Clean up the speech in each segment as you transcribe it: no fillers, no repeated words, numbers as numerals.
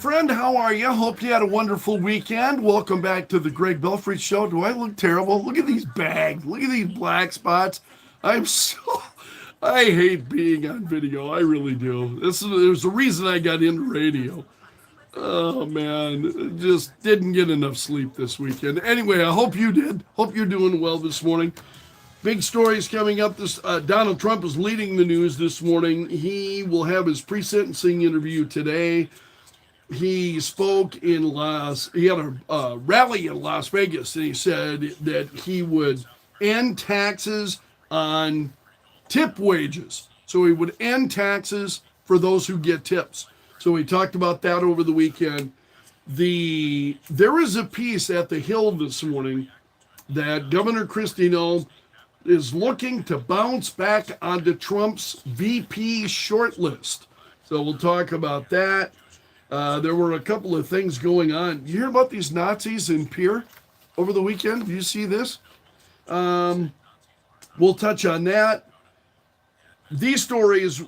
Friend, how are you? Hope you had a wonderful weekend. Welcome back to the Greg Belfrage Show. Do I look terrible? Look at these bags. Look at these black spots. I'm so. I hate being on video. I really do. There's a reason I got into radio. Oh man, just didn't get enough sleep this weekend. Anyway, I hope you did. Hope you're doing well this morning. Big stories coming up. This Donald Trump is leading the news this morning. He will have his pre-sentencing interview today. He spoke in he had a rally in Las Vegas, and he said that he would end taxes on tip wages. So he would end taxes for those who get tips. So we talked about that over the weekend. There is a piece at the Hill this morning that Governor Christie Noem is looking to bounce back onto Trump's VP shortlist. So we'll talk about that. There were a couple of things going on. You hear about these Nazis in Pierre over the weekend? Do you see this? We'll touch on that. These stories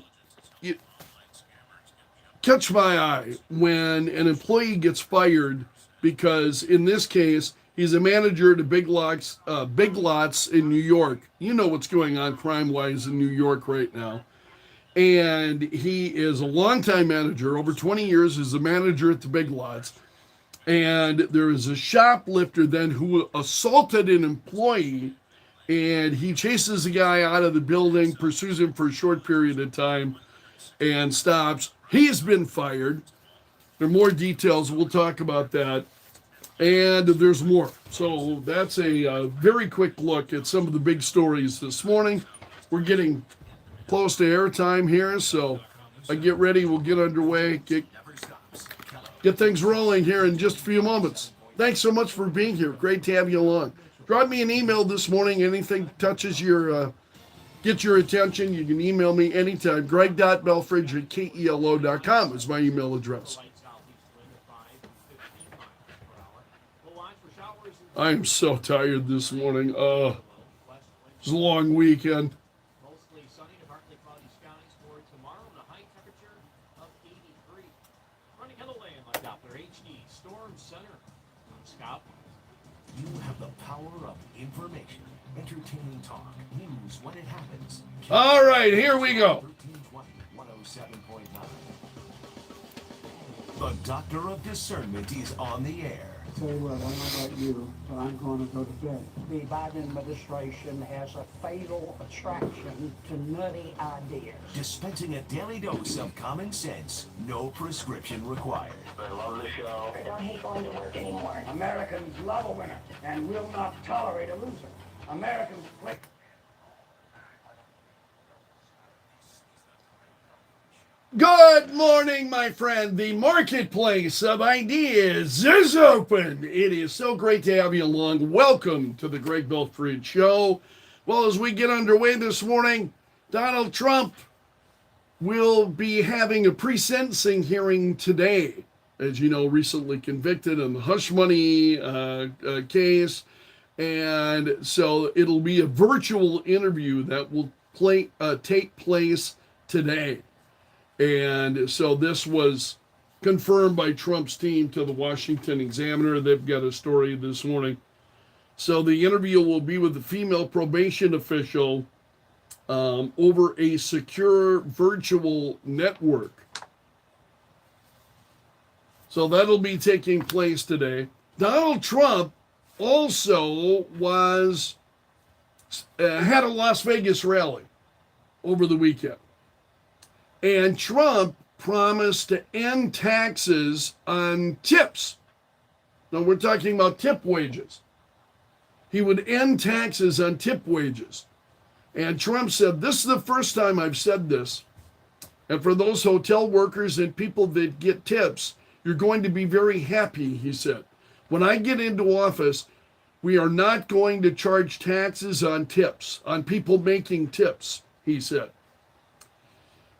catch my eye when an employee gets fired because, in this case, he's a manager at Big Lots in New York. You know what's going on crime-wise in New York right now. And he is a longtime manager, over 20 years as a manager at the Big Lots. And there is a shoplifter then who assaulted an employee, and he chases the guy out of the building, pursues him for a short period of time, and stops. He's been fired. There are more details. We'll talk about that. And there's more. So that's a very quick look at some of the big stories this morning. We're getting close to airtime here, so I get ready. We'll get underway, get things rolling here in just a few moments. Thanks so much for being here. Great to have you along. Drop me an email this morning. Anything touches get your attention, you can email me anytime. greg.belfridge@kelo.com is my email address. I am so tired this morning. It was a long weekend. You have the power of information. Entertaining talk. News when it happens. All right, here we go. 1320 107.9. The Doctor of Discernment is on the air. Tell you what, I don't know about you, but I'm going to go to bed. The Biden administration has a fatal attraction to nutty ideas. Dispensing a daily dose of common sense. No prescription required. I love the show. I don't hate going to work anymore. Americans love a winner and will not tolerate a loser. Americans play. Good morning, my friend. The marketplace of ideas is open. It is so great to have you along. Welcome to the Greg Belfrage Show. Well, as we get underway this morning, Donald Trump will be having a pre-sentencing hearing today. As you know, recently convicted in the hush money case. And so it'll be a virtual interview that will take place today. And so this was confirmed by Trump's team to the Washington Examiner. They've got a story this morning. So the interview will be with the female probation official over a secure virtual network. So that'll be taking place today. Donald Trump also had a Las Vegas rally over the weekend. And Trump promised to end taxes on tips. Now, we're talking about tip wages. He would end taxes on tip wages. And Trump said, this is the first time I've said this. And for those hotel workers and people that get tips, you're going to be very happy, he said. When I get into office, we are not going to charge taxes on tips, on people making tips, he said.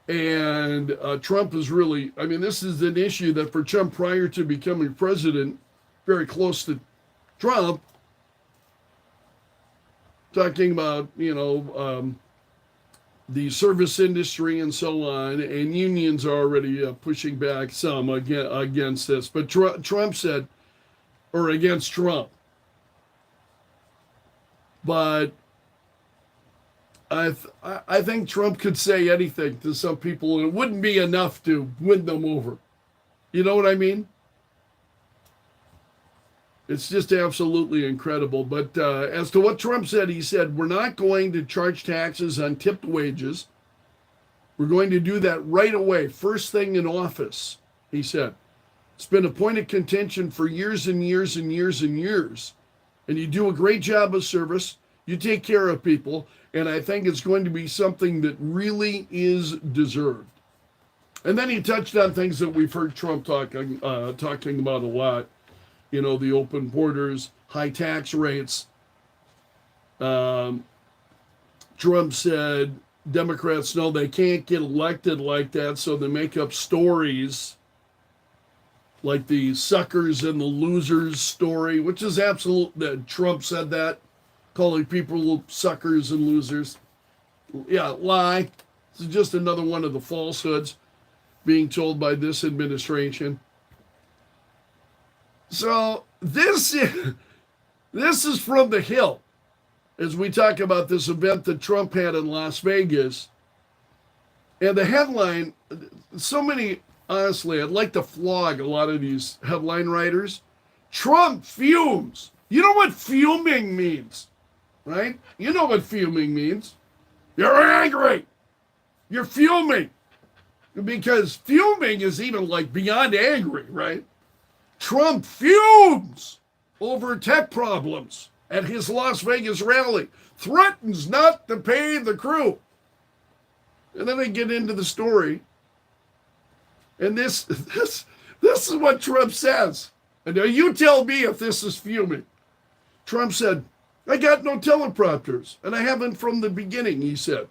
And Trump is really, this is an issue that for Trump prior to becoming president, very close to Trump, talking about, the service industry and so on, and unions are already pushing back some against this. But Trump said, or against Trump. But I think Trump could say anything to some people, and it wouldn't be enough to win them over. You know what I mean? It's just absolutely incredible. But as to what Trump said, he said, we're not going to charge taxes on tipped wages. We're going to do that right away, first thing in office, he said. It's been a point of contention for years and years and years and years. And you do a great job of service. You take care of people. And I think it's going to be something that really is deserved. And then he touched on things that we've heard Trump talking about a lot. You know, the open borders, high tax rates. Trump said Democrats know they can't get elected like that, so they make up stories like the suckers and the losers story, which is absolute. That Trump said that, calling people suckers and losers. Yeah, lie. This is just another one of the falsehoods being told by this administration. So this is from the Hill, as we talk about this event that Trump had in Las Vegas. And the headline, so many, honestly, I'd like to flog a lot of these headline writers. Trump fumes. You know what fuming means, right? You know what fuming means. You're angry. You're fuming. Because fuming is even like beyond angry, right? Trump fumes over tech problems at his Las Vegas rally, threatens not to pay the crew. And then they get into the story. And this is what Trump says. And now you tell me if this is fuming. Trump said, I got no teleprompters, and I haven't from the beginning, he said.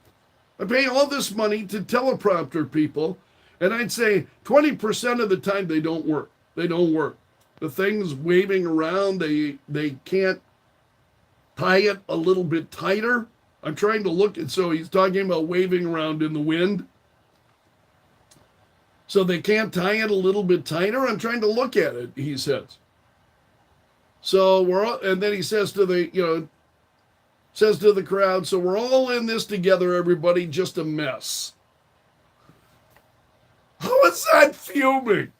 I pay all this money to teleprompter people, and I'd say 20% of the time they don't work. They don't work. The thing's waving around. They can't tie it a little bit tighter. I'm trying to look at, so he's talking about waving around in the wind. So they can't tie it a little bit tighter. I'm trying to look at it, he says. So and then he says to the crowd, so we're all in this together, everybody, just a mess. How is that fuming?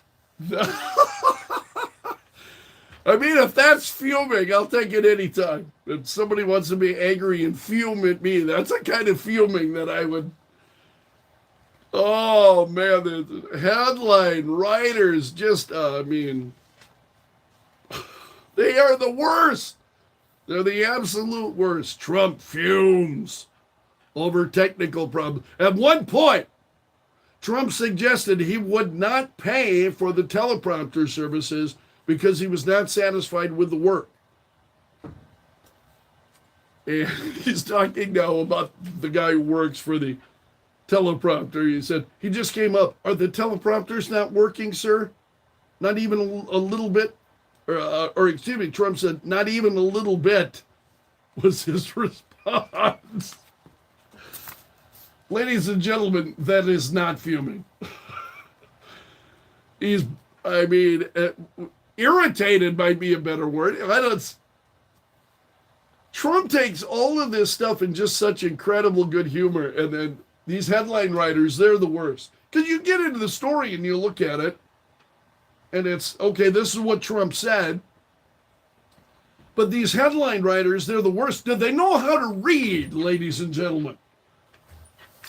I mean, if that's fuming, I'll take it anytime. If somebody wants to be angry and fume at me, that's the kind of fuming that I would. Oh, man, the headline writers just, I mean, they are the worst. They're the absolute worst. Trump fumes over technical problems. At one point, Trump suggested he would not pay for the teleprompter services because he was not satisfied with the work. And he's talking now about the guy who works for the teleprompter. He said, he just came up, are the teleprompters not working, sir? Not even a little bit? Or excuse me, Trump said, not even a little bit was his response. Ladies and gentlemen, that is not fuming. Irritated might be a better word. Trump takes all of this stuff in just such incredible good humor, and then these headline writers, they're the worst. Because you get into the story and you look at it, and it's, okay, this is what Trump said. But these headline writers, they're the worst. Do they know how to read, ladies and gentlemen?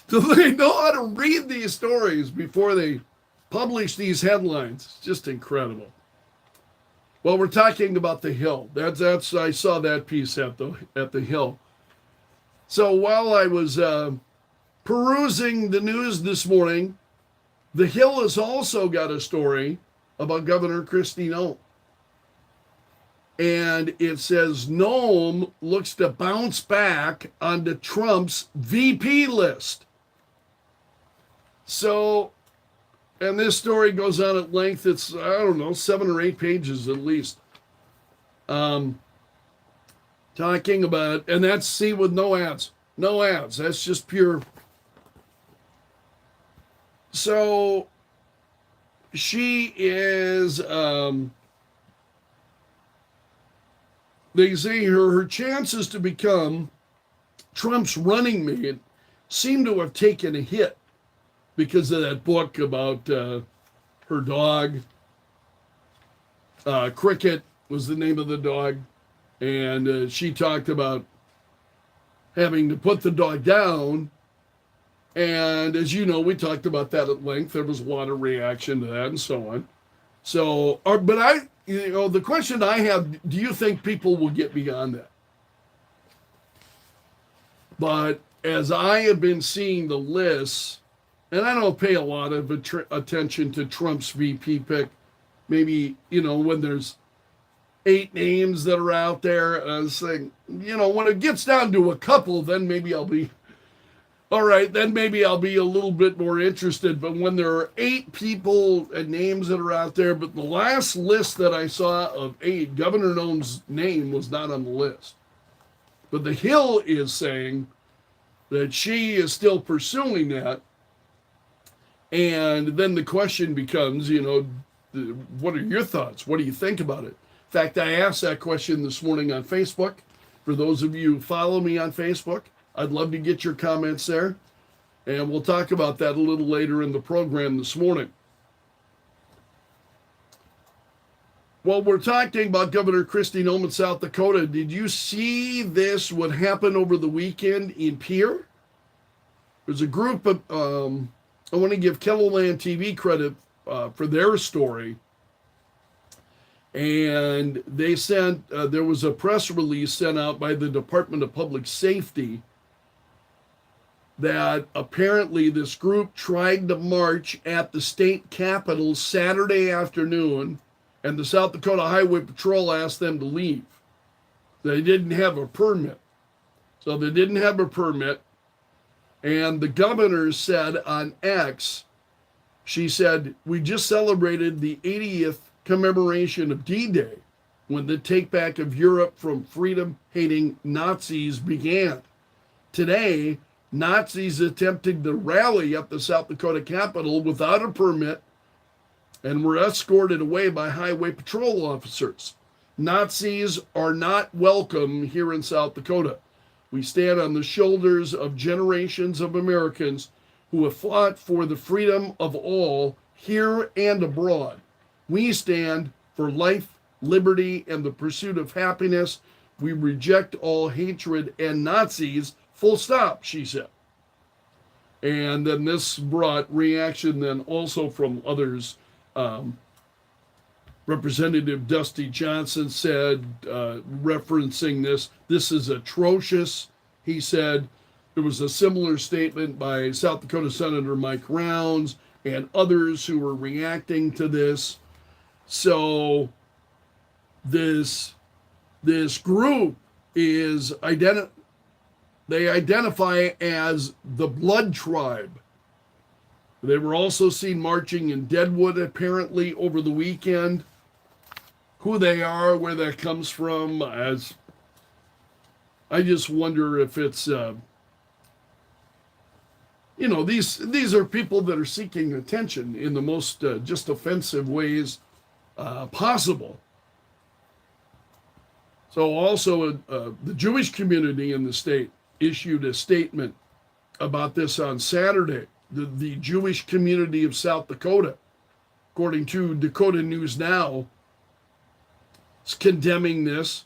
Do they know how to read these stories before they publish these headlines? It's just incredible. Well, we're talking about the Hill. That's I saw that piece at the Hill. So while I was perusing the news this morning, the Hill has also got a story about Governor Kristi Noem. And it says Noem looks to bounce back onto Trump's VP list. So, and this story goes on at length. It's, 7 or 8 pages at least. Talking about, and that's with no ads. No ads. That's just pure So she is, they say her chances to become Trump's running mate seem to have taken a hit because of that book about her dog. Cricket was the name of the dog. And she talked about having to put the dog down. And as you know, we talked about that at length. There was a lot of reaction to that and so on. So, but the question I have, do you think people will get beyond that? But as I have been seeing the lists, and I don't pay a lot of attention to Trump's VP pick, maybe, when there's 8 names that are out there, I was saying, when it gets down to a couple, then maybe I'll be, all right, then maybe I'll be a little bit more interested. But when there are 8 people and names that are out there, but the last list that I saw of 8, Governor Noem's name was not on the list. But the Hill is saying that she is still pursuing that. And then the question becomes, what are your thoughts? What do you think about it? In fact, I asked that question this morning on Facebook. For those of you who follow me on Facebook, I'd love to get your comments there. And we'll talk about that a little later in the program this morning. Well, we're talking about Governor Kristi Noem in South Dakota. Did you see this, what happened over the weekend in Pierre? There's a group of, I want to give Kelloland TV credit for their story. And they sent, there was a press release sent out by the Department of Public Safety that apparently this group tried to march at the state capitol Saturday afternoon, and the South Dakota Highway Patrol asked them to leave. They didn't have a permit. So they didn't have a permit. And the governor said on X, she said, we just celebrated the 80th commemoration of D-Day, when the takeback of Europe from freedom-hating Nazis began. Today, Nazis attempted to rally at the South Dakota Capitol without a permit and were escorted away by highway patrol officers. Nazis are not welcome here in South Dakota. We stand on the shoulders of generations of Americans who have fought for the freedom of all here and abroad. We stand for life, liberty, and the pursuit of happiness. We reject all hatred and Nazis, full stop, she said. And then this brought reaction then also from others. Representative Dusty Johnson said, referencing this is atrocious. He said there was a similar statement by South Dakota Senator Mike Rounds and others who were reacting to this. So this group is they identify as the Blood Tribe. They were also seen marching in Deadwood apparently over the weekend. Who they are, where that comes from, as I just wonder if it's these are people that are seeking attention in the most just offensive ways possible. So also the Jewish community in the state issued a statement about this on Saturday. The Jewish community of South Dakota, according to Dakota News Now, is condemning this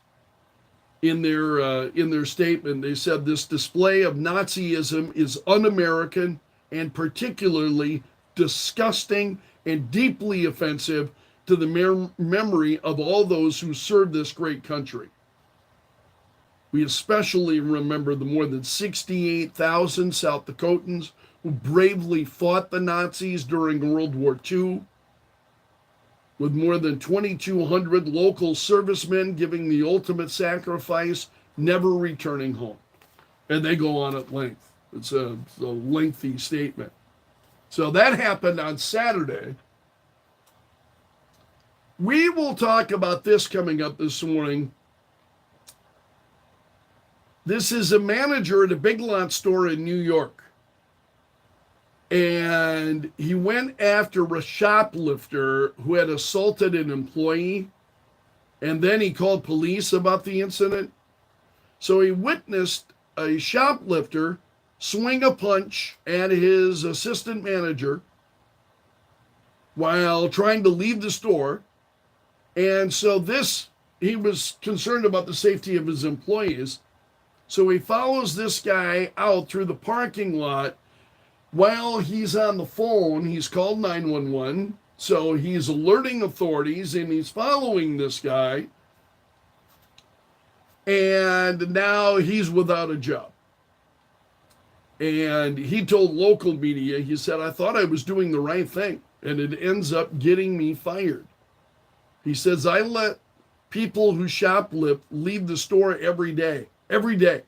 in their statement. They said this display of Nazism is un-American and particularly disgusting and deeply offensive to the memory of all those who served this great country. We especially remember the more than 68,000 South Dakotans who bravely fought the Nazis during World War II, with more than 2,200 local servicemen giving the ultimate sacrifice, never returning home. And they go on at length. It's a lengthy statement. So that happened on Saturday. We will talk about this coming up this morning. This is a manager at a Big Lot store in New York. And he went after a shoplifter who had assaulted an employee, and then he called police about the incident. So he witnessed a shoplifter swing a punch at his assistant manager while trying to leave the store. And so he was concerned about the safety of his employees. So he follows this guy out through the parking lot. While he's on the phone, he's called 911. So he's alerting authorities and he's following this guy. And now he's without a job. And he told local media, he said, I thought I was doing the right thing, and it ends up getting me fired. He says, I let people who shoplift leave the store every day. Every day.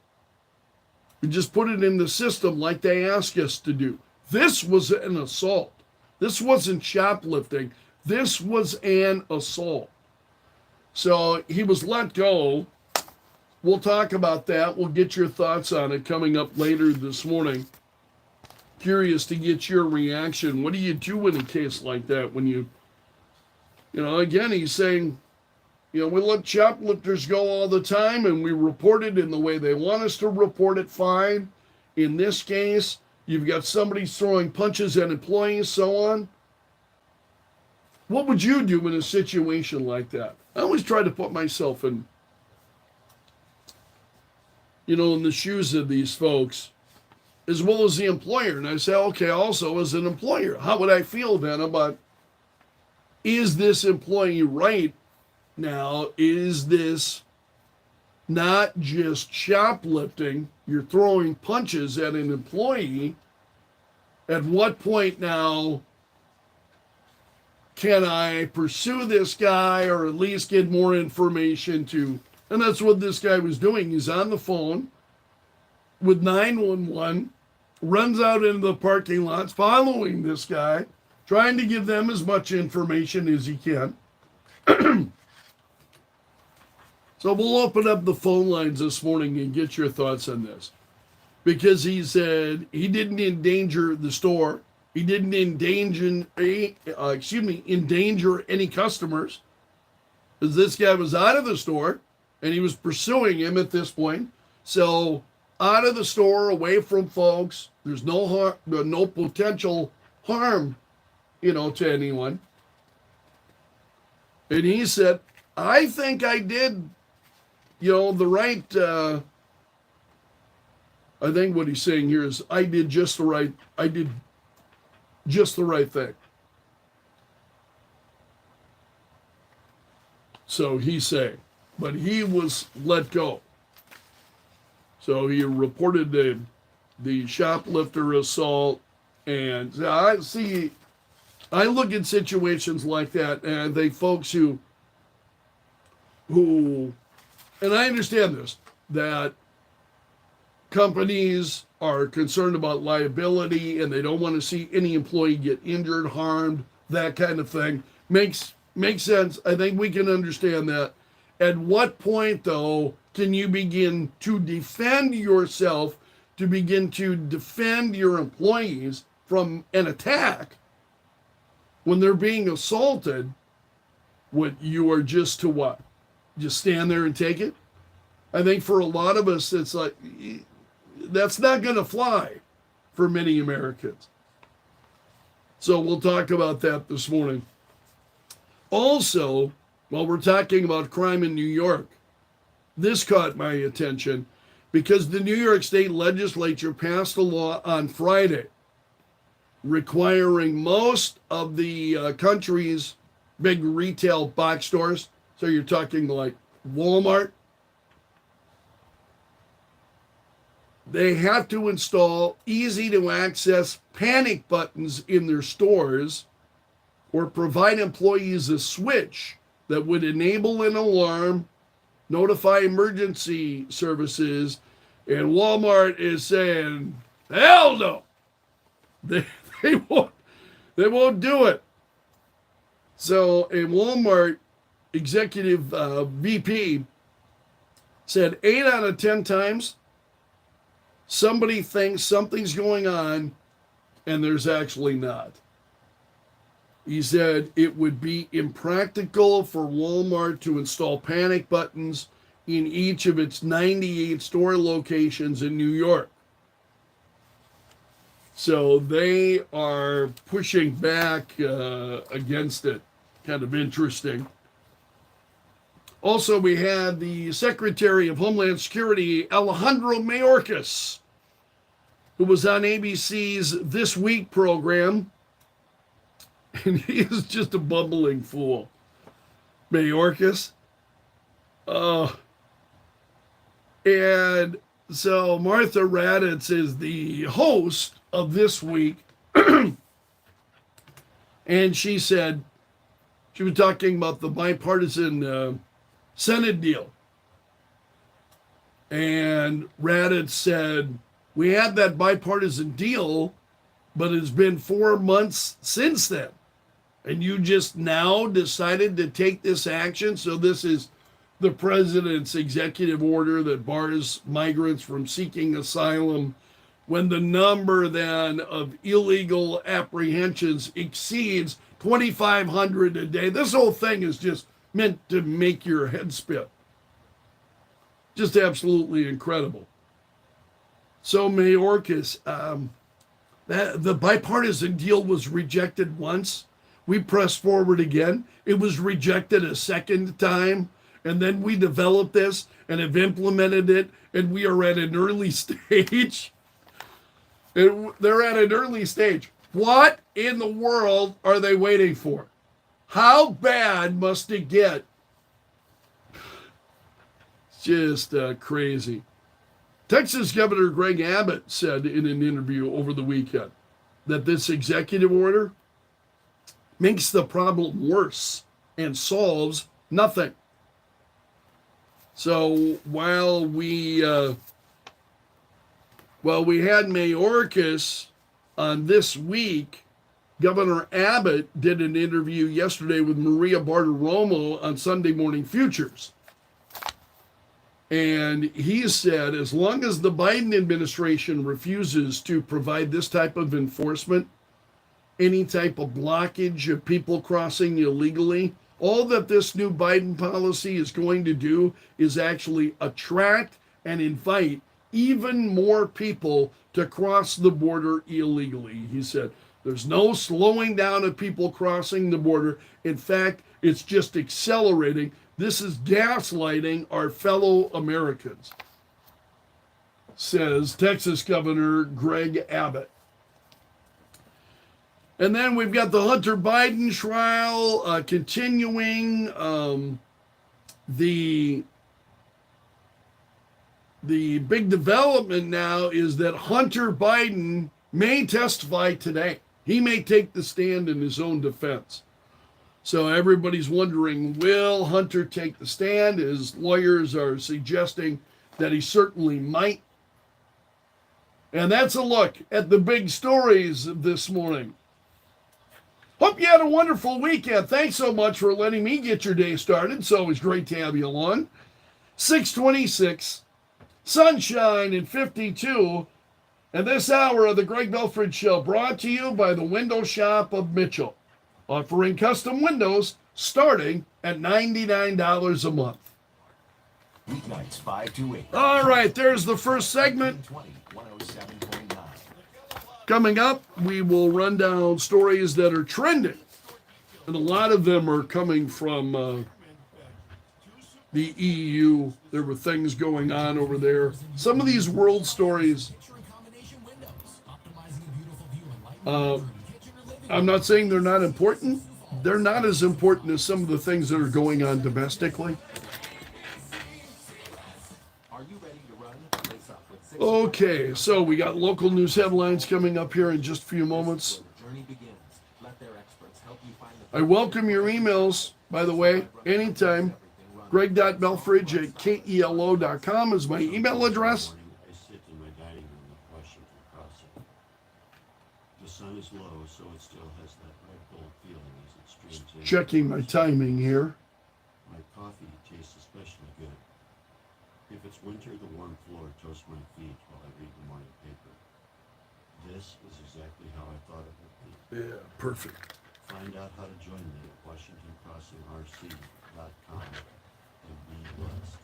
We just put it in the system like they ask us to do. This was an assault. This wasn't shoplifting. This was an assault. So he was let go. We'll talk about that. We'll get your thoughts on it coming up later this morning. Curious to get your reaction. What do you do in a case like that when you know, again, he's saying, we let shoplifters go all the time and we report it in the way they want us to report it, fine. In this case, you've got somebody throwing punches at employees, so on. What would you do in a situation like that? I always try to put myself in the shoes of these folks, as well as the employer. And I say, okay, also as an employer, how would I feel then about, is this employee right now? Is this not just shoplifting? You're throwing punches at an employee. At what point now can I pursue this guy or at least get more information to? And that's what this guy was doing. He's on the phone with 911, runs out into the parking lots, following this guy, trying to give them as much information as he can. So we'll open up the phone lines this morning and get your thoughts on this. Because he said he didn't endanger the store. He didn't endanger any customers. Because this guy was out of the store. And he was pursuing him at this point. So out of the store, away from folks. There's no harm, no potential harm, to anyone. And he said, I think I did, the right. I think what he's saying here is I did just the right thing. So he's saying. But he was let go. So he reported the shoplifter assault. And I look at situations like that, and I think folks who, and I understand this, that companies are concerned about liability and they don't want to see any employee get injured, harmed, that kind of thing. Makes sense. I think we can understand that. At what point, though, can you begin to defend yourself, to begin to defend your employees from an attack when they're being assaulted? What you are just to what? Just stand there and take it? I think for a lot of us, it's like, that's not going to fly for many Americans. So we'll talk about that this morning. Also, while we're talking about crime in New York, this caught my attention because the New York State Legislature passed a law on Friday requiring most of the country's big retail box stores, so you're talking like Walmart, they have to install easy-to-access panic buttons in their stores or provide employees a switch that would enable an alarm, notify emergency services, and Walmart is saying, hell no, they won't do it. So a Walmart executive VP said 8 out of 10 times somebody thinks something's going on and there's actually not. He said it would be impractical for Walmart to install panic buttons in each of its 98 store locations in New York. So they are pushing back against it. Kind of interesting. Also, we had the Secretary of Homeland Security, Alejandro Mayorkas, who was on ABC's This Week program. And he is just a bumbling fool. Mayorkas. And so Martha Raddatz is the host of This Week. And she said, she was talking about the bipartisan Senate deal. And Raddatz said, we had that bipartisan deal, but it's been 4 months since then. And you just now decided to take this action. So this is the president's executive order that bars migrants from seeking asylum when the number then of illegal apprehensions exceeds 2,500 a day. This whole thing is just meant to make your head spin. Just absolutely incredible. So Mayorkas, the bipartisan deal was rejected once. We pressed forward again. It was rejected a second time. And then we developed this and have implemented it. And we are at an early stage. They're at an early stage. What in the world are they waiting for? How bad must it get? Just crazy. Texas Governor Greg Abbott said in an interview over the weekend that this executive order makes the problem worse and solves nothing. So while we had Mayorkas on This Week, Governor Abbott did an interview yesterday with Maria Bartiromo on Sunday Morning Futures. And he said, as long as the Biden administration refuses to provide this type of enforcement, any type of blockage of people crossing illegally, all that this new Biden policy is going to do is actually attract and invite even more people to cross the border illegally. He said, there's no slowing down of people crossing the border. In fact, it's just accelerating. This is gaslighting our fellow Americans, says Texas Governor Greg Abbott. And then we've got the Hunter Biden trial continuing. The big development now is that Hunter Biden may testify today. He may take the stand in his own defense. So everybody's wondering, will Hunter take the stand? His lawyers are suggesting that he certainly might. And that's a look at the big stories this morning. Hope you had a wonderful weekend. Thanks so much for letting me get your day started. It's always great to have you along. 626, sunshine and 52. And this hour of the Greg Belfrage Show brought to you by the Window Shop of Mitchell, offering custom windows starting at $99 a month. Weeknights 5 to 8. All right, there's the first segment. 107.9. Coming up, we will run down stories that are trending. And a lot of them are coming from the EU. There were things going on over there. Some of these world stories, I'm not saying they're not important. They're not as important as some of the things that are going on domestically. Okay, so we got local news headlines coming up here in just a few moments. I welcome your emails, by the way, anytime. Greg.Belfrage at KELO.com is my email address. I sit in my dining room at Washington Crossing. The sun is low, so it still has that red gold feeling as it streams in. Checking my timing here. My coffee tastes especially good. If it's winter, the warm floor toasts my feet while I read the morning paper. This is exactly how I thought it would be. Yeah, perfect. Find out how to join me at WashingtonCrossingRC.com and be blessed.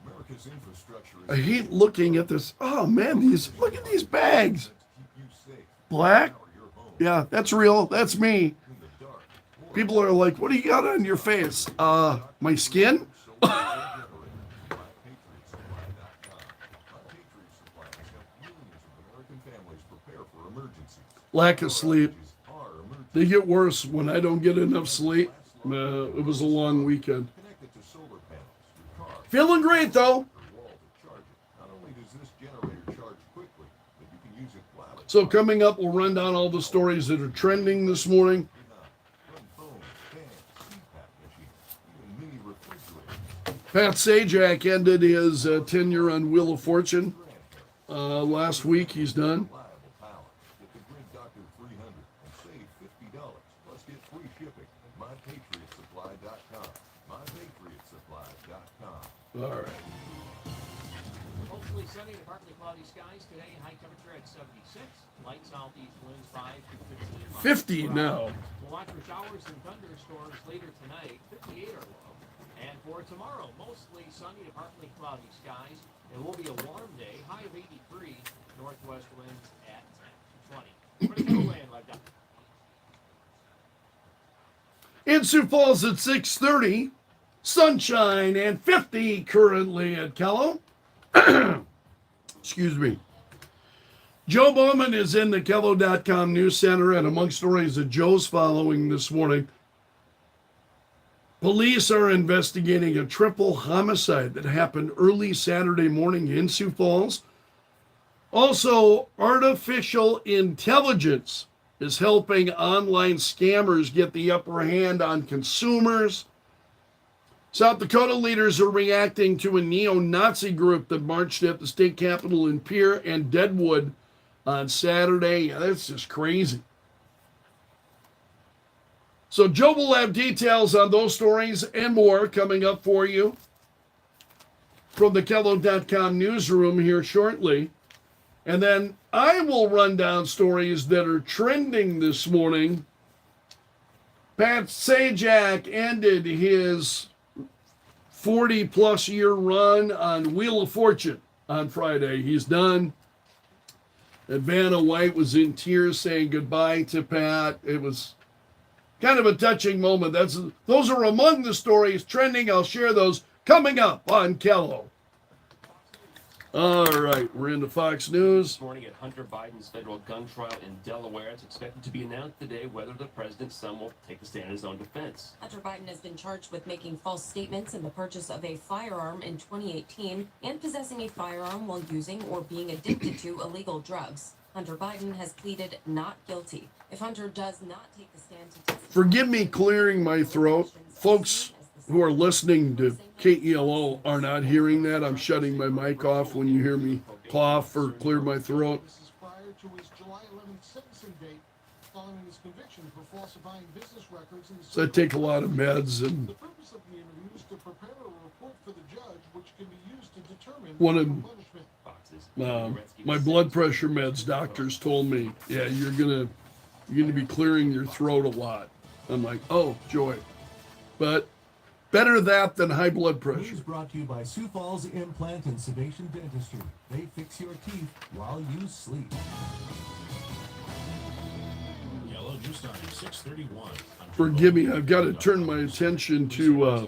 America's infrastructure I is hate looking at this. Oh man, look at these bags. to keep you safe. Black? Power your home Yeah, that's real. That's me. in the dark. Or People are like, what do you got on your face? My skin? solar generator. MyPatriotSupply.com. My Patriot Supply has helped millions of American families prepare for emergencies. Lack of sleep. Outages are emergencies. They get worse when I don't get enough sleep. It was a long weekend. Connect it to solar panels, your car, Feeling great though. your wall to charge it. Not only does this generator charge quickly, but you can use it while it's So coming up, we'll run down all the stories that are trending this morning. run phones, fans, CPAP machines, even mini refrigerators. Pat Sajak ended his tenure on Wheel of Fortune. Last week he's done. Reliable power. Get the Grid Doctor 300 and save $50. Plus get free shipping at MyPatriotSupply.com. MyPatriotSupply.com. All right. Mostly sunny to partly cloudy skies today. High temperature at 76. Light southeast winds 5 to 15 miles 50 per hour. now. We'll watch for showers and thunderstorms later tonight. 58 or low. And for tomorrow, mostly sunny to partly cloudy skies. It will be a warm day. High of 83. Northwest winds at 10 to 20. For the Meadowland, Live Down. In Sioux Falls at 6:30, sunshine and 50 currently at Kello. Excuse me. Joe Bowman is in the Kello.com News Center, and among stories that Joe's following this morning, police are investigating a triple homicide that happened early Saturday morning in Sioux Falls. Also, artificial intelligence is helping online scammers get the upper hand on consumers. South Dakota leaders are reacting to a neo-Nazi group that marched at the state capitol in Pierre and Deadwood on Saturday. Yeah, that's just crazy. So Joe will have details on those stories and more coming up for you from the Kello.com newsroom here shortly. And then I will run down stories that are trending this morning. Pat Sajak ended his 40-plus year run on Wheel of Fortune on Friday. He's done. And Vanna White was in tears saying goodbye to Pat. It was kind of a touching moment. Those are among the stories trending. I'll share those coming up on Kello. All right, we're into Fox News. This morning at Hunter Biden's federal gun trial in Delaware, it's expected to be announced today whether the president's son will take the stand in his own defense. Hunter Biden has been charged with making false statements in the purchase of a firearm in 2018 and possessing a firearm while using or being addicted to illegal drugs. Hunter Biden has pleaded not guilty. If Hunter does not take the stand to testify, Forgive me clearing my throat. Folks who are listening to KELO are not hearing that. I'm shutting my mic off when you hear me cough or clear my throat. This is prior to his July 11th sentencing date following his conviction for falsifying business records. So I take a lot of meds, and The purpose of the interview is to prepare a report for the judge, which can be used to determine One of- punishment. my blood pressure meds doctors told me, yeah, you're gonna be clearing your throat a lot. I'm like, oh, joy. But better that than high blood pressure. News brought to you by Sioux Falls Implant and Sedation Dentistry. They fix your teeth while you sleep. Yellow News Time 6:31. Forgive me, I've got to turn my attention to a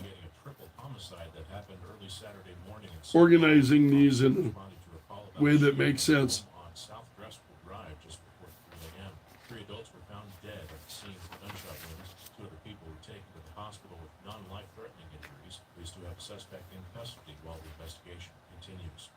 triple homicide that happened early Saturday morning in organizing these in responding to a call about a way that shooting makes sense. on South Dressel Drive just before 3 a.m. 3 adults were found dead at the scene of gunshot wounds. 2 other people were taken to the hospital with non-life-threatening injuries. Police do have a suspect in custody while the investigation continues.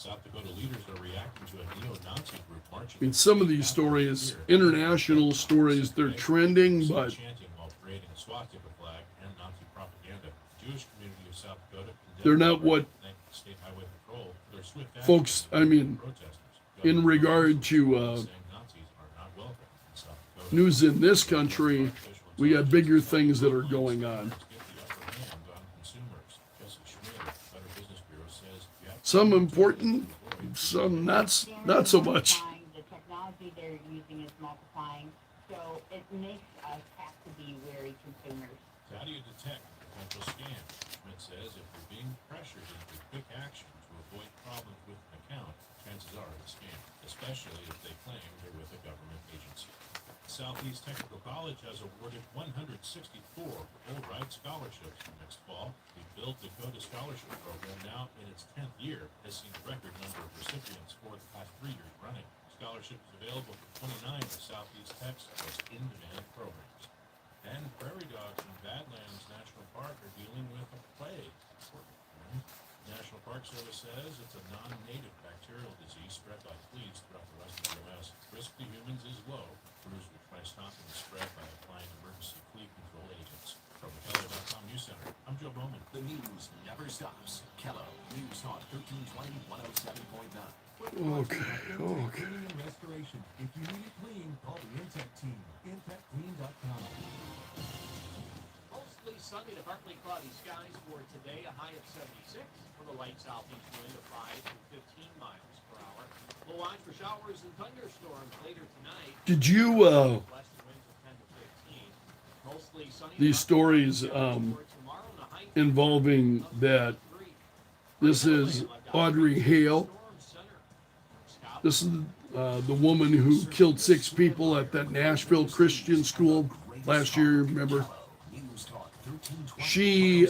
South Dakota leaders are reacting to a neo-Nazi group marching. I mean, some of these stories, international stories, they're trending, but chanting while parading a swastika flag and Nazi propaganda. The Jewish community of South Dakota condemned they're not what the State Highway Patrol for their swift action folks, I mean, protesters. in regard to Saying Nazis are not welcome in South Dakota. news in this country, we got bigger things that are going on. Get the upper hand on consumers. Jessica Schmidt, Better Business Bureau says you have to Some important, some not so much. The technology makes us have to be wary consumers. So how do you detect potential scam? Schmidt says if you're being pressured into quick action to avoid problems with an account, chances are it's a scam, especially if they claim they're with a government agency. Southeast Technical College has awarded 164 full-ride scholarships for next fall. The Build Dakota Scholarship Program, now in its 10th year, has seen a record number of recipients for the past 3 years running. Scholarship is available for 29 of Southeast Tech's most in-demand programs. And prairie dogs in Badlands National Park are dealing with a plague. The National Park Service says it's a non-native bacterial disease spread by fleas throughout the rest of the U.S. Risk to humans is low. Crews will try stopping the spread by applying emergency flea control agents. From the Keller.com News Center, I'm Joe Bowman. The news never stops. Kello, News Talk 1320 107.9. Okay. Cleaning and restoration. If you need it clean, call the Intech team. IntechClean.com. Mostly sunny to partly cloudy skies for today, a high of 76 with a light southeast wind of 5 to 15 miles per hour. We'll watch for showers and thunderstorms later tonight. Did you West winds of 10 to 15. Mostly sunny. these stories involving that this is Audrey Hale. This is the woman who killed 6 people at that Nashville Christian school last year, remember? She,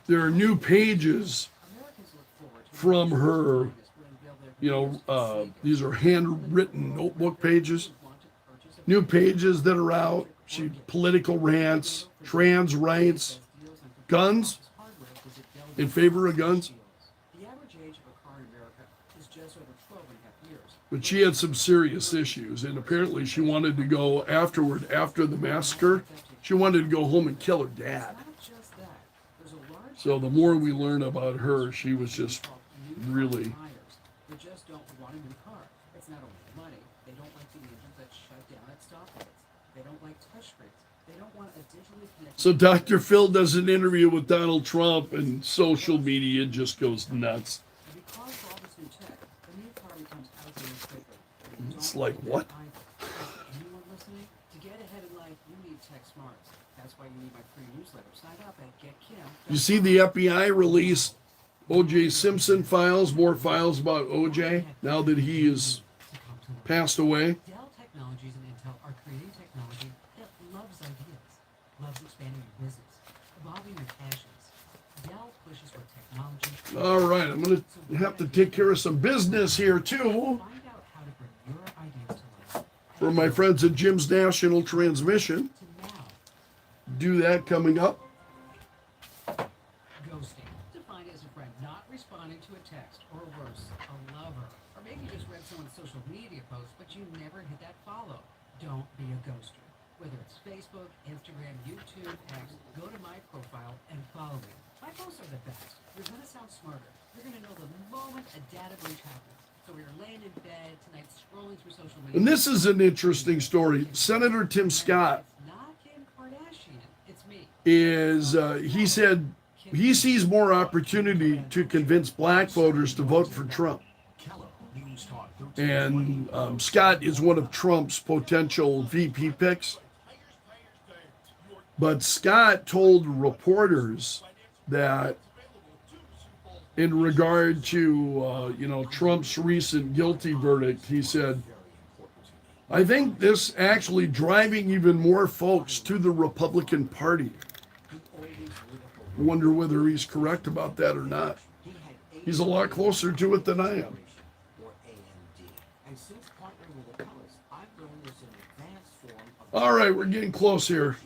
there are new pages from her, these are handwritten notebook pages, new pages that are out. She political rants, trans rights, guns, in favor of guns. But she had some serious issues, and apparently she wanted to go afterward, after the massacre, she wanted to go home and kill her dad. So the more we learn about her, she was just really... They just don't want a new car. It's not only money. They don't like the engines that shut down at stoplights. They don't like touchscreens. They don't want a digitally connected... So Dr. Phil does an interview with Donald Trump, and social media just goes nuts. Because of all this new tech, the new car becomes outdated quickly. It's like, what? Anyone listening? To get ahead in life, you need tech smarts. That's why you need my free newsletter. Sign up at GetKim. You see the FBI released O.J. Simpson files, more files about O.J. now that he is passed away. Dell Technologies and Intel are creating technology that loves ideas, loves expanding your business, evolving your passions. Dell pushes for technology. All right, I'm going to have to take care of some business here, too, Find out how to bring your ideas to life. for my friends at Jim's National Transmission. To now, Do that coming up. ghosting. Defined as a friend not responding to a text, or worse, a lover. Or maybe you just read someone's social media post, but you never hit that follow. Don't be a ghoster. Whether it's Facebook, Instagram, YouTube, X, go to my profile and follow me. My posts are the best. You're going to sound smarter. You're going to know the moment a data breach happens. So we were laying in bed tonight, scrolling through social media. And this is an interesting story. Senator Tim Scott It's not Kim Kardashian. It's me. is, he said he sees more opportunity to convince black voters to vote for Trump. And Scott is one of Trump's potential VP picks. But Scott told reporters that in regard to, Trump's recent guilty verdict, he said, I think this actually driving even more folks to the Republican Party. I wonder whether he's correct about that or not. He's a lot closer to it than I am. All right, we're getting close here.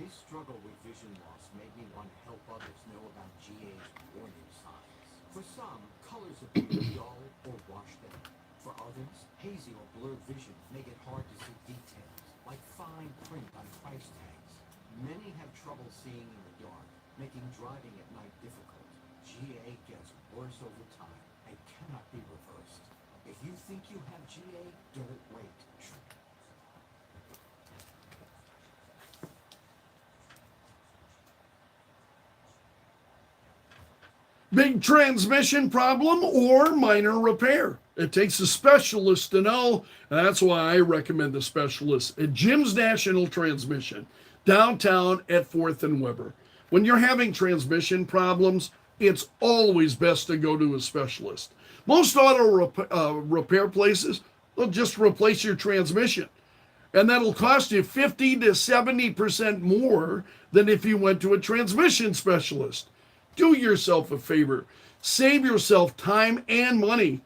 His struggle with vision loss made me want to help others know about GA's warning signs. For some, colors appear dull or wash them. For others, hazy or blurred vision make it hard to see details, like fine print on price tags. Many have trouble seeing in the dark, making driving at night difficult. GA gets worse over time and cannot be reversed. If you think you have GA, don't wait. Big transmission problem or minor repair. It takes a specialist to know. And that's why I recommend the specialist at Jim's National Transmission, downtown at 4th and Weber. When you're having transmission problems, it's always best to go to a specialist. Most auto repair places will just replace your transmission, and that'll cost you 50 to 70% more than if you went to a transmission specialist. Do yourself a favor. Save yourself time and money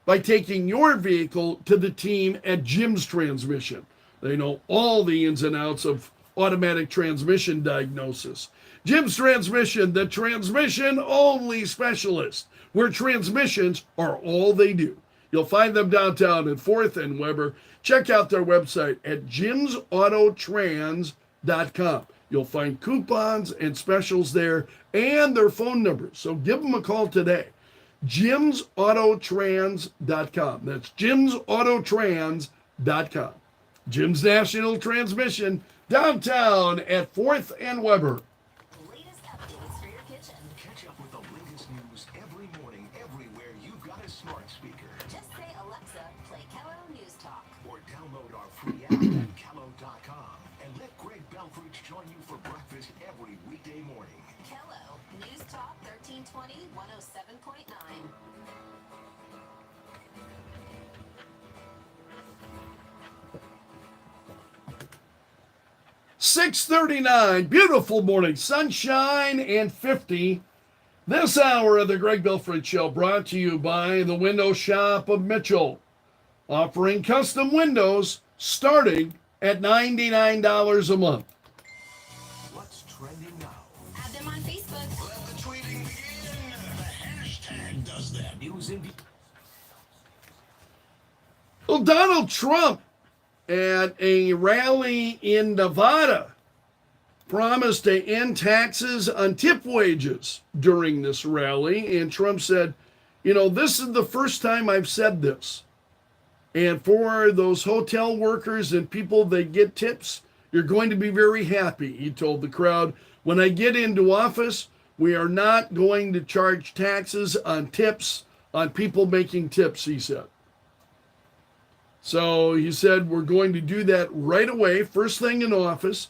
by taking your vehicle to the team at Jim's Transmission. They know all the ins and outs of automatic transmission diagnosis. Jim's Transmission, the transmission only specialist, where transmissions are all they do. You'll find them downtown at 4th and Weber. Check out their website at jimsautotrans.com. You'll find coupons and specials there and their phone numbers. So give them a call today. jimsautotrans.com. That's jimsautotrans.com. Jim's National Transmission, downtown at 4th and Weber. Latest updates for your kitchen. Catch up with the latest news every morning, everywhere you've got a smart speaker. Just say, Alexa, play Kello News Talk. Or download our free app at Kello.com and let Greg Belfrage join you for breakfast every weekday morning. Kello News Talk 1320 107.9. 6:39, beautiful morning, sunshine and 50. This hour of the Greg Belfrage Show brought to you by the Window Shop of Mitchell, offering custom windows starting at $99 a month. What's trending now? Add them on Facebook. Let the tweeting begin. The hashtag does that. News and Well, Donald Trump at a rally in Nevada promised to end taxes on tip wages during this rally. And Trump said, you know, this is the first time I've said this. And for those hotel workers and people that get tips, you're going to be very happy, he told the crowd. When I get into office, we are not going to charge taxes on tips, on people making tips, he said. So he said, we're going to do that right away, first thing in office.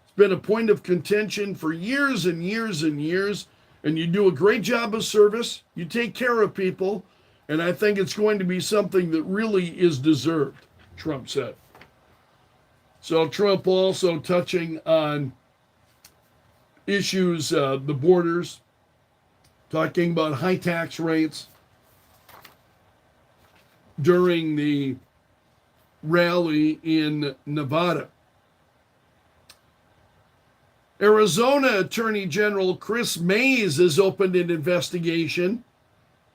It's been a point of contention for years and years and years, and you do a great job of service. You take care of people, and I think it's going to be something that really is deserved, Trump said. So Trump also touching on issues, the borders, talking about high tax rates during the rally in Nevada. Arizona Attorney General Chris Mays has opened an investigation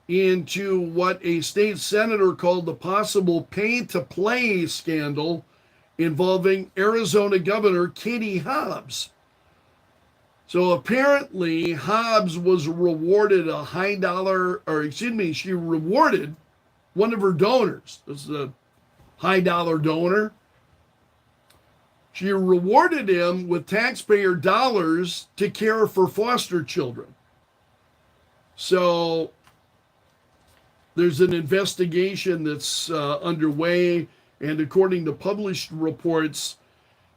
into what a state senator called the possible pay-to-play scandal involving Arizona Governor Katie Hobbs. So apparently Hobbs was rewarded she rewarded one of her donors. This is a high-dollar donor. She rewarded him with taxpayer dollars to care for foster children. So there's an investigation that's underway, and according to published reports,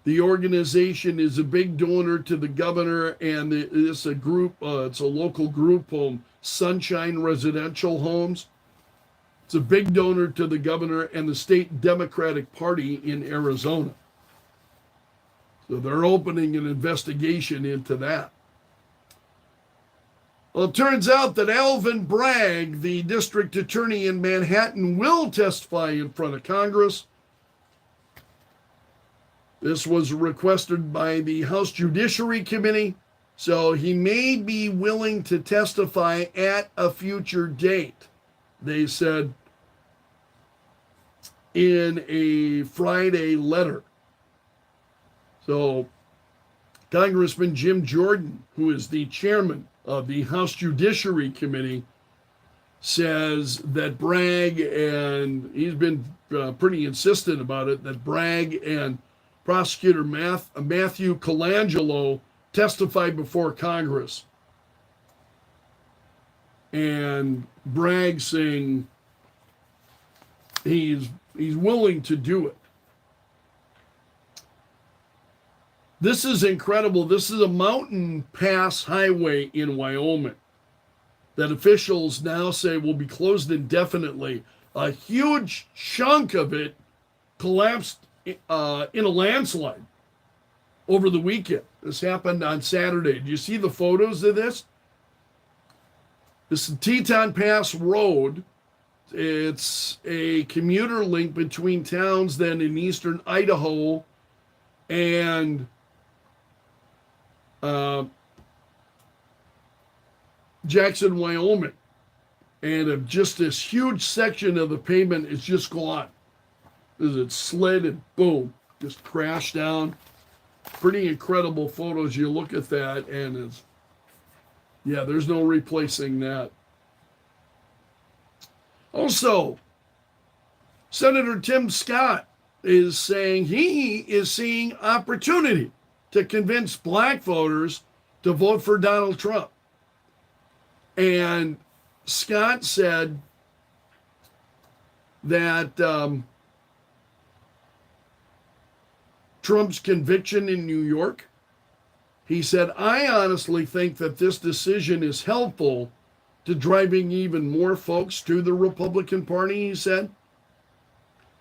the organization is a big donor to the governor, and it's a group, it's a local group home, Sunshine Residential Homes. It's a big donor to the governor and the state Democratic Party in Arizona. So they're opening an investigation into that. Well, it turns out that Alvin Bragg, the district attorney in Manhattan, will testify in front of Congress. This was requested by the House Judiciary Committee, so he may be willing to testify at a future date, they said in a Friday letter. So Congressman Jim Jordan, who is the chairman of the House Judiciary Committee, says that Bragg, and he's been pretty insistent about it, that Bragg and Prosecutor Matthew Colangelo testified before Congress. and Bragg saying he's willing to do it. This is incredible. This is a mountain pass highway in Wyoming that officials now say will be closed indefinitely. A huge chunk of it collapsed in a landslide over the weekend. This happened on Saturday. Do you see the photos of this? This is Teton Pass Road. It's a commuter link between towns then in eastern Idaho and Jackson, Wyoming. And just this huge section of the pavement is just gone. As it slid and boom, just crashed down. Pretty incredible photos. You look at that and it's, yeah, there's no replacing that. Also, Senator Tim Scott is saying he is seeing opportunity to convince black voters to vote for Donald Trump. And Scott said that Trump's conviction in New York, he said, I honestly think that this decision is helpful to driving even more folks to the Republican Party, he said.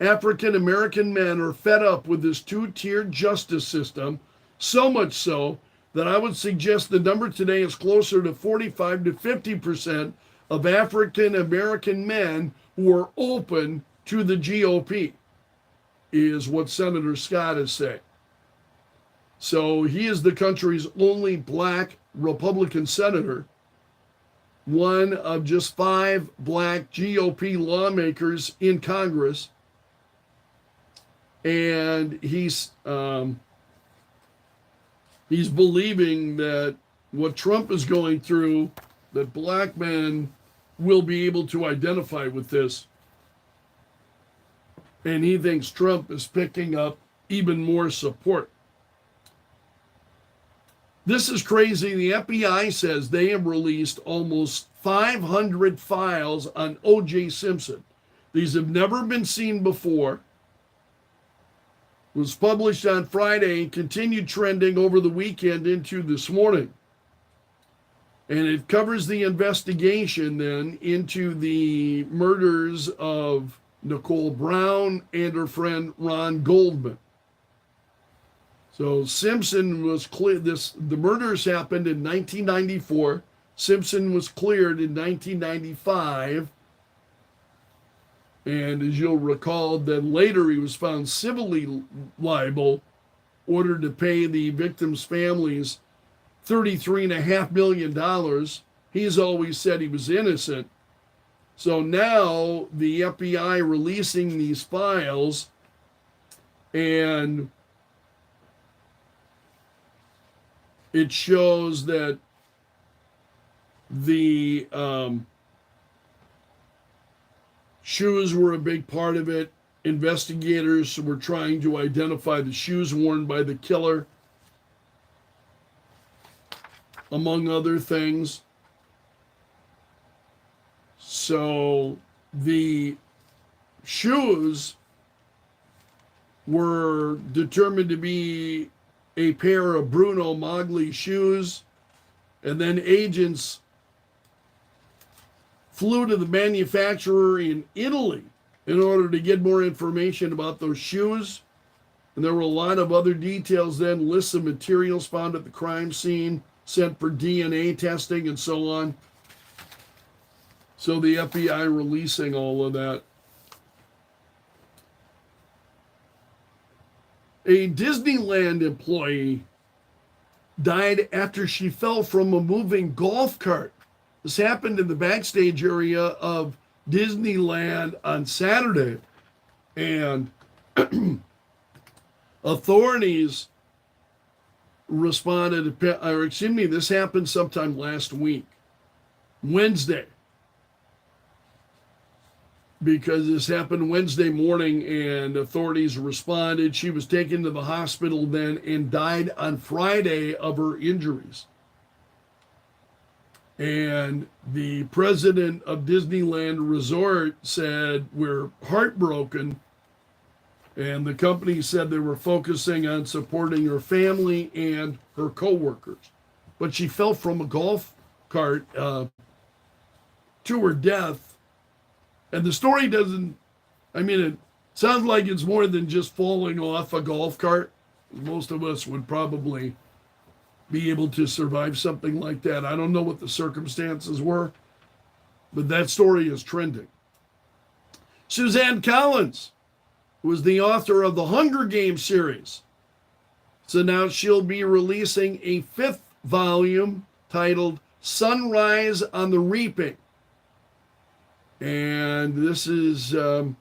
African American men are fed up with this two-tiered justice system, so much so that I would suggest the number today is closer to 45 to 50% of African American men who are open to the GOP, is what Senator Scott is saying. So he is the country's only black Republican senator, one of just 5 black GOP lawmakers in Congress. And he's believing that what Trump is going through, that black men will be able to identify with this. And he thinks Trump is picking up even more support. This is crazy. The FBI says they have released almost 500 files on O.J. Simpson. These have never been seen before. It was published on Friday and continued trending over the weekend into this morning. And it covers the investigation then into the murders of Nicole Brown and her friend Ron Goldman. So Simpson was clear. The murders happened in 1994. Simpson was cleared in 1995. And as you'll recall, then later he was found civilly liable, ordered to pay the victims' families $33.5 million. He's always said he was innocent. So now the FBI releasing these files, and it shows that the shoes were a big part of it. Investigators were trying to identify the shoes worn by the killer, among other things. So the shoes were determined to be a pair of Bruno Magli shoes, and then agents flew to the manufacturer in Italy in order to get more information about those shoes. And there were a lot of other details then, lists of materials found at the crime scene, sent for DNA testing and so on. So the FBI releasing all of that. A Disneyland employee died after she fell from a moving golf cart. This happened in the backstage area of Disneyland on Saturday. And authorities responded, or excuse me, this happened sometime last week, Wednesday. Because this happened Wednesday morning and authorities responded. She was taken to the hospital then and died on Friday of her injuries. And the president of Disneyland Resort said, "We're heartbroken." And the company said they were focusing on supporting her family and her coworkers. But she fell from a golf cart to her death. And the story doesn't, I mean, it sounds like it's more than just falling off a golf cart. Most of us would probably be able to survive something like that. I don't know what the circumstances were, but that story is trending. Suzanne Collins, who is the author of the Hunger Games series, so now she'll be releasing a 5th volume titled Sunrise on the Reaping. And this is the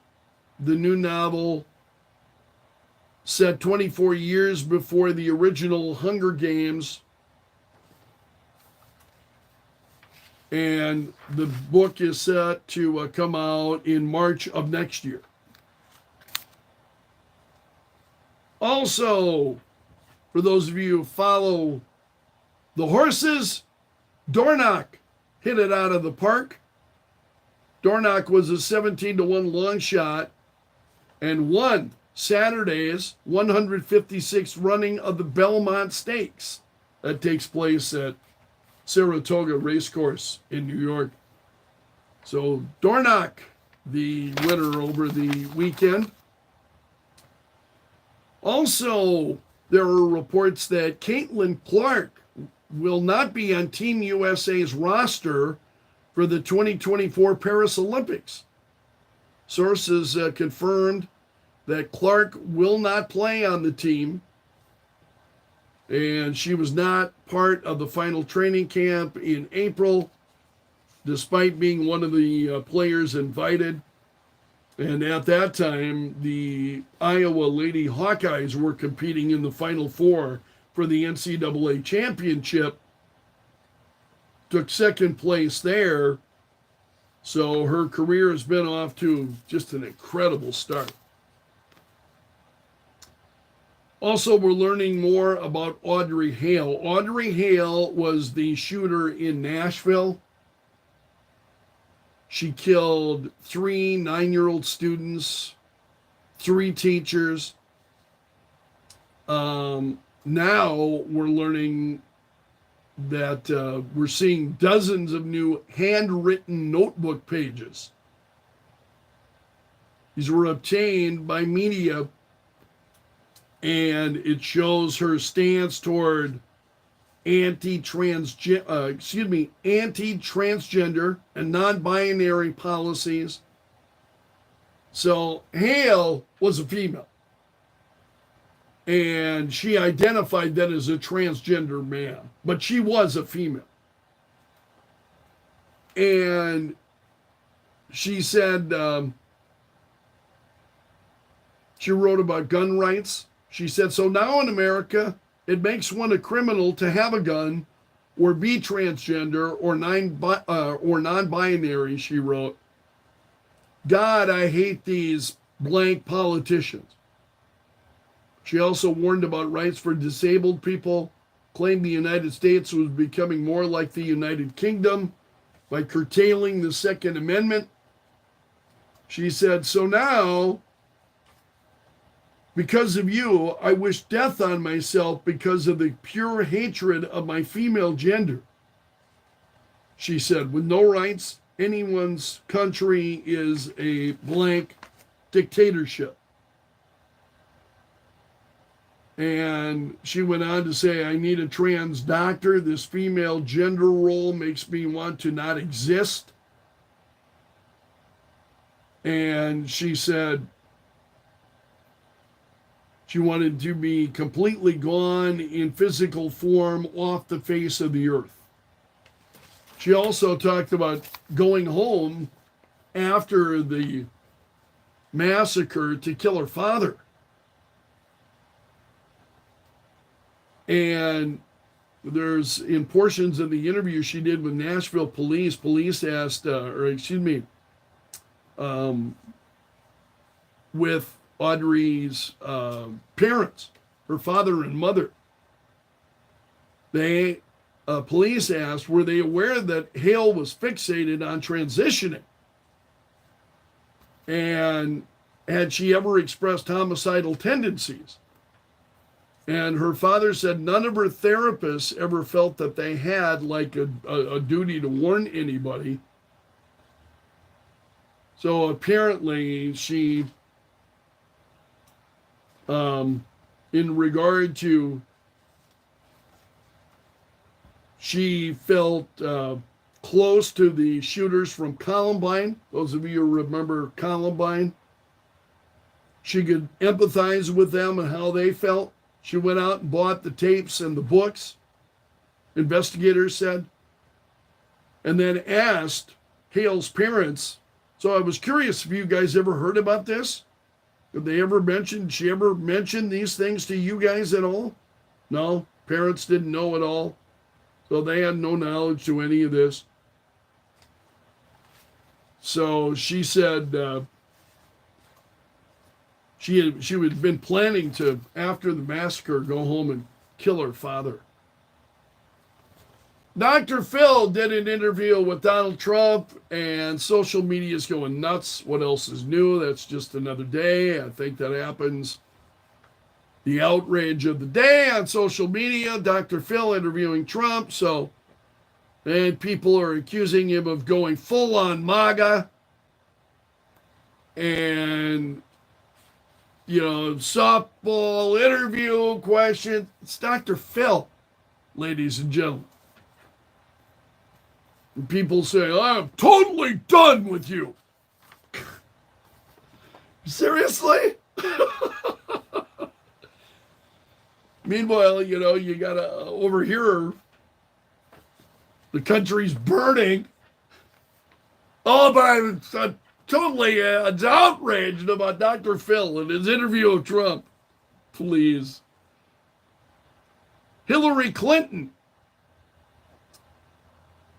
new novel set 24 years before the original Hunger Games. And the book is set to come out in March of next year. Also, for those of you who follow the horses, Dornoch hit it out of the park. Dornoch was a 17-1 long shot and won Saturday's 156th running of the Belmont Stakes. That takes place at Saratoga Racecourse in New York. So Dornoch, the winner over the weekend. Also, there are reports that Caitlin Clark will not be on Team USA's roster for the 2024 Paris Olympics. Sources confirmed that Clark will not play on the team, and she was not part of the final training camp in April, despite being one of the players invited. And at that time, the Iowa Lady Hawkeyes were competing in the Final Four for the NCAA championship. Took second place there. So her career has been off to just an incredible start. Also, we're learning more about Audrey Hale. Audrey Hale was the shooter in Nashville. She killed 3 9-year-old students, 3 teachers. Now we're learning that we're seeing dozens of new handwritten notebook pages. These were obtained by media, and it shows her stance toward anti-transgender and non-binary policies. So Hale was a female, and she identified that as a transgender man, but she was a female. And she said, she wrote about gun rights. She said, "So now in America, it makes one a criminal to have a gun or be transgender or non-binary," she wrote. "God, I hate these blank politicians." She also warned about rights for disabled people, claimed the United States was becoming more like the United Kingdom by curtailing the Second Amendment. She said, "So now, because of you, I wish death on myself because of the pure hatred of my female gender." She said, "With no rights, anyone's country is a blank dictatorship." And she went on to say, "I need a trans doctor. This female gender role makes me want to not exist." And she said, she wanted to be completely gone in physical form off the face of the earth. She also talked about going home after the massacre to kill her father. And there's, in portions of the interview she did with Nashville police asked, with Audrey's parents, her father and mother. They police asked, were they aware that Hale was fixated on transitioning? And had she ever expressed homicidal tendencies? And her father said none of her therapists ever felt that they had like a duty to warn anybody. So apparently she, in regard to, she felt close to the shooters from Columbine. Those of you who remember Columbine, she could empathize with them and how they felt. She went out and bought the tapes and the books, investigators said, and then asked Hale's parents. So I was curious if you guys ever heard about this. Did she ever mention these things to you guys at all? No, parents didn't know at all. So they had no knowledge to any of this. So she said she had been planning to, after the massacre, go home and kill her father. Dr. Phil did an interview with Donald Trump, and social media is going nuts. What else is new? That's just another day. I think that happens. The outrage of the day on social media, Dr. Phil interviewing Trump. And people are accusing him of going full on MAGA. And, softball interview question. It's Dr. Phil, ladies and gentlemen. And people say, I'm totally done with you. Seriously? Meanwhile, you got to overhear the country's burning. Oh, but I'm totally outraged about Dr. Phil and his interview of Trump. Please. Hillary Clinton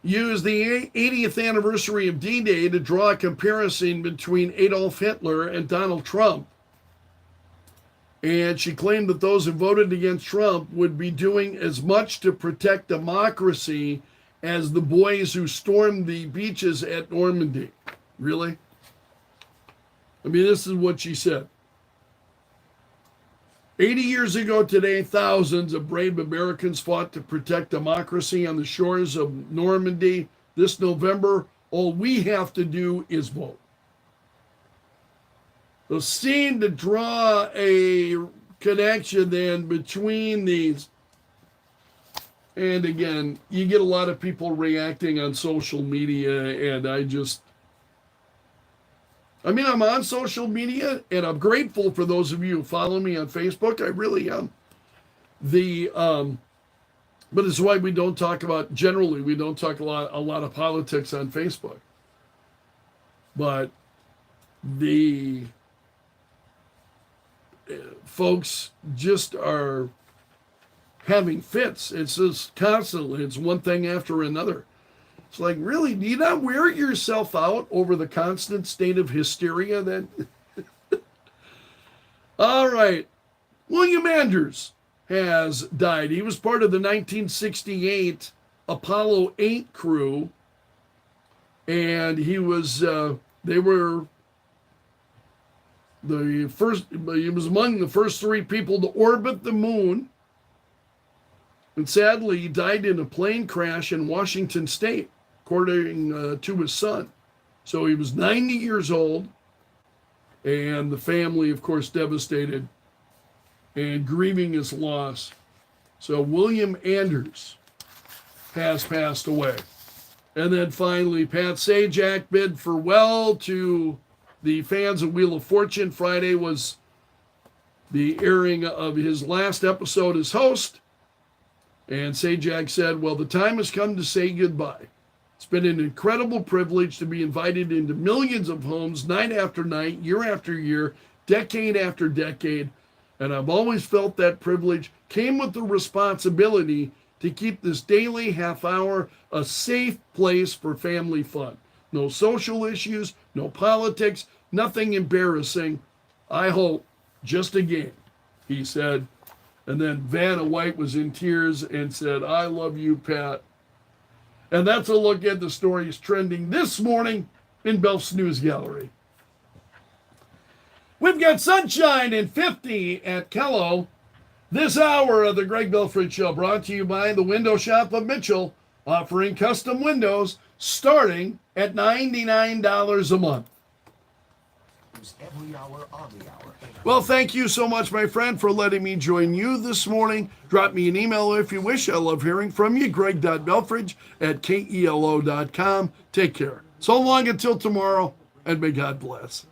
used the 80th anniversary of D-Day to draw a comparison between Adolf Hitler and Donald Trump. And she claimed that those who voted against Trump would be doing as much to protect democracy as the boys who stormed the beaches at Normandy. Really? I mean, this is what she said. 80 years ago today, thousands of brave Americans fought to protect democracy on the shores of Normandy. This November, all we have to do is vote. So seem to draw a connection then between these. And again, you get a lot of people reacting on social media, and I'm on social media, and I'm grateful for those of you who follow me on Facebook. I really am. But it's why we don't talk a lot of politics on Facebook. But the folks just are having fits. It's just constantly, it's one thing after another. It's like, really, do you not wear yourself out over the constant state of hysteria then? All right. William Anders has died. He was part of the 1968 Apollo 8 crew. And he was, he was among the first three people to orbit the moon. And sadly, he died in a plane crash in Washington State, according to his son. So he was 90 years old, and the family, of course, devastated and grieving his loss. So William Anders has passed away. And then finally, Pat Sajak bid farewell to the fans of Wheel of Fortune. Friday was the airing of his last episode as host. And Sajak said, well, the time has come to say goodbye. It's been an incredible privilege to be invited into millions of homes night after night, year after year, decade after decade. And I've always felt that privilege came with the responsibility to keep this daily half hour a safe place for family fun. No social issues, no politics, nothing embarrassing. I hope just a game, he said. And then Vanna White was in tears and said, I love you, Pat. And that's a look at the stories trending this morning in Belf's News Gallery. We've got sunshine and 50 at Kello. This hour of the Greg Belfrage Show brought to you by the Window Shop of Mitchell, offering custom windows starting at $99 a month. Every hour on the hour. Well, thank you so much, my friend, for letting me join you this morning. Drop me an email if you wish. I love hearing from you. greg.belfridge@kelo.com. Take care. So long until tomorrow, and may God bless.